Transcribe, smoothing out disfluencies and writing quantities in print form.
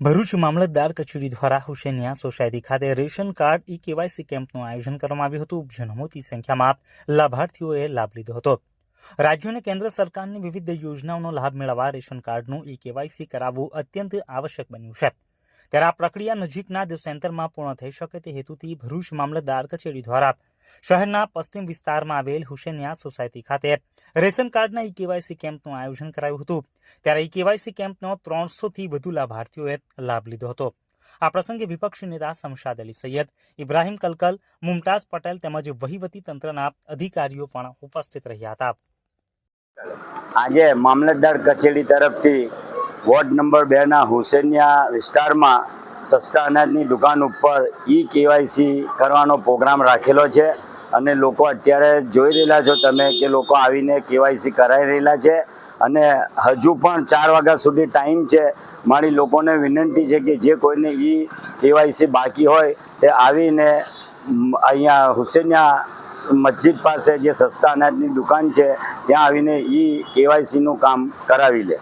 ભરૂચ મામલતદાર કચેરી દ્વારા હુસેનિયા સોસાયટી ખાતે રેશન કાર્ડ કેવાયસી કેમ્પનું આયોજન કરવામાં આવ્યું હતું, જેનો મોટી સંખ્યામાં લાભાર્થીઓએ લાભ લીધો હતો। રાજ્ય અને કેન્દ્ર સરકારની વિવિધ યોજનાઓનો લાભ મેળવવા રેશન કાર્ડનું કેવાયસી કરાવવું અત્યંત આવશ્યક બન્યું છે। ત્યારે આ પ્રક્રિયા નજીકના સેન્ટરમાં પૂર્ણ થઈ શકે તે હેતુથી ભરૂચ મામલતદાર કચેરી દ્વારા શહેરના પશ્ચિમ વિસ્તારમાં આવેલ હુસેનિયા સોસાયટી ખાતે રેશન કાર્ડના કેવાયસી કેમ્પનું આયોજન કરાયું હતું। ત્યારે કેવાયસી કેમ્પનો 300થી વધુ લાભાર્થીઓએ લાભ લીધો હતો। આ પ્રસંગે વિપક્ષી નેતા શમશાદ અલી સૈયદ, ઇબ્રાહીમ કલકલ, મુમતાઝ પટેલ તેમજ વહીવટી તંત્રના અધિકારીઓ પણ ઉપસ્થિત રહ્યા હતા। આજે મામલતદાર કચેરી તરફથી વોર્ડ નંબર 2ના હુસેનિયા વિસ્તારમાં સસ્તા અનાજની દુકાન ઉપર કેવાયસી કરવાનો પ્રોગ્રામ રાખેલો છે અને લોકો અત્યારે જોઈ રહેલા છો તમે કે લોકો આવીને કેવાયસી કરાવી રહેલા છે અને હજુ પણ 4 વાગ્યા સુધી ટાઈમ છે। મારી લોકોને વિનંતી છે કે જે કોઈને કેવાયસી બાકી હોય તે આવીને અહીંયા હુસેનિયા મસ્જિદ પાસે જે સસ્તા અનાજની દુકાન છે ત્યાં આવીને કેવાયસીનું કામ કરાવી લે।